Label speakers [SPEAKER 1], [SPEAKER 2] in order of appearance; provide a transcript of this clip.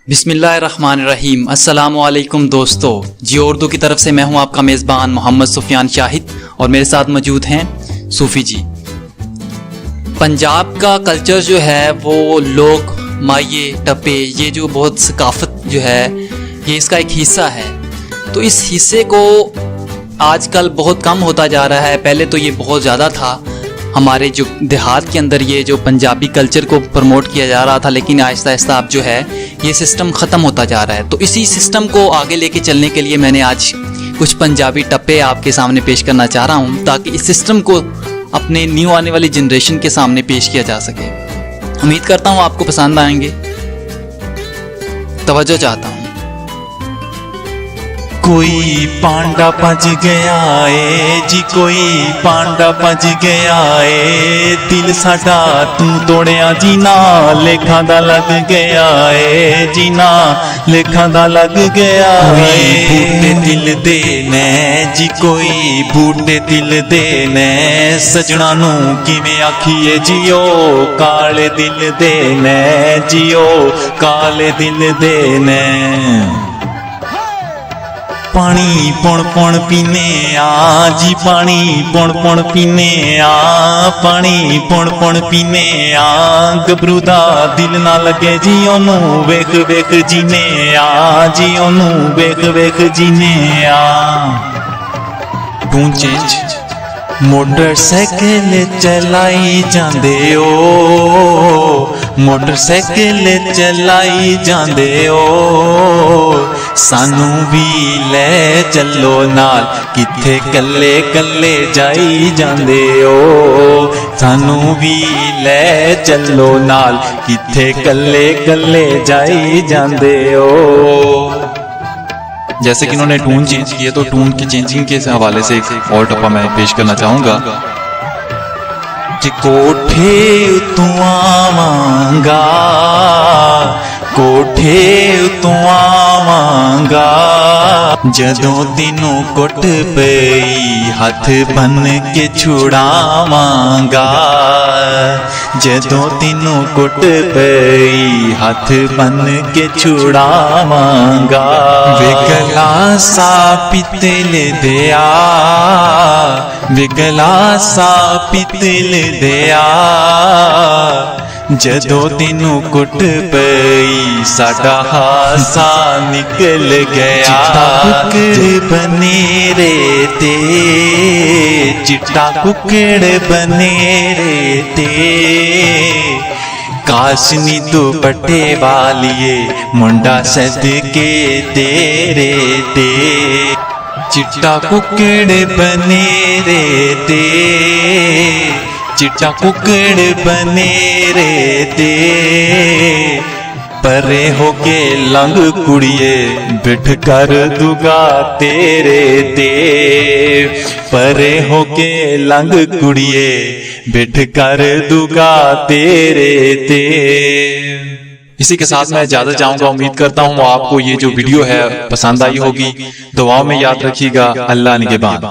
[SPEAKER 1] बिस्मिल्लाहिर्रहमानिर्रहीम। अस्सलामुअलैकुम दोस्तों, जियो उर्दू की तरफ से मैं हूं आपका मेज़बान मोहम्मद सुफियान शाहिद और मेरे साथ मौजूद हैं सूफ़ी जी। पंजाब का कल्चर जो है वो लोग माये टप्पे, ये जो बहुत सकाफ़त जो है ये इसका एक हिस्सा है। तो इस हिस्से को आजकल बहुत कम होता जा रहा है। पहले तो ये बहुत ज़्यादा था हमारे जो देहात के अंदर, ये जो पंजाबी कल्चर को प्रमोट किया जा रहा था, लेकिन आहिस्ता आहिस्ता अब जो है ये सिस्टम ख़त्म होता जा रहा है। तो इसी सिस्टम को आगे लेके चलने के लिए मैंने आज कुछ पंजाबी टप्पे आपके सामने पेश करना चाह रहा हूँ, ताकि इस सिस्टम को अपने न्यू आने वाली जनरेशन के सामने पेश किया जा सके। उम्मीद करता हूँ आपको पसंद आएंगे। तवज्जो चाहता हूँ।
[SPEAKER 2] कोई पांडा भज गया है जी, कोई पांडा भज गया है, दिल साडा तू तोड़िया जी ना लेखा दा लग गया है जी ना लेखा दा लग गया है। बूटे दिल दे ने जी, कोई बूटे दिल दे ने, सजना नू किवें आखिए जियो काले दिल दे ने, जियो काले दिल दे ने। पानी पुण पुण पीने आ जी, पानी पुण पुण पीने आ, पानी पुण पुण पीने आ, गबरू दा दिल ना लगे जी ओनू वेख वेख जीने आ जी, ओनू वेख वेख जीने आ। तू चेंज मोटरसाइकिल चलाई जांदे ओ, मोटरसाइकिल चलाई जांदे ओ, सानू भी ले चलो नाल किथे कल्ले कल्ले जाई जांदे ओ, सानू भी ले चलो नाल किथे कल्ले कल्ले जाई जांदे ओ।
[SPEAKER 3] जैसे कि इन्होंने टून चेंज किया, तो टून की चेंजिंग के हवाले से एक और टप्पा मैं पेश करना चाहूँगा
[SPEAKER 2] कि कोठे उतों आवांगा, कोठे उतों आवांगा, जदों तेनों कुट पई हथ बन के छुड़ावांगा, जदों तेनों कुट पई हथ बन के छुड़ावांगा। वे गलासा पितल दिया, वे गलासा पितल दिया, जदों तेनू कुट पई साडा हासा निकल गया। चिट्टा कुकड़ बनेरे ते, चिट्टा कुकड़ बनेरे ते, काशनी दुपट्टे वालिए मुंडा सदके तेरे ते, चिट्टा कुकड़ बनेरे ते, चिट्टा कुकड़ बनेरे ते, परे होके लंग कुड़िए बिठ कर दुगा तेरे ते, परे होके लंग कुड़िए बिठ कर दुगा तेरे ते।
[SPEAKER 3] इसी के साथ मैं इजाजत चाहूंगा। उम्मीद करता हूँ आपको ये जो वीडियो है पसंद आई होगी। दुआओं में याद रखिएगा। अल्लाह निगहबान।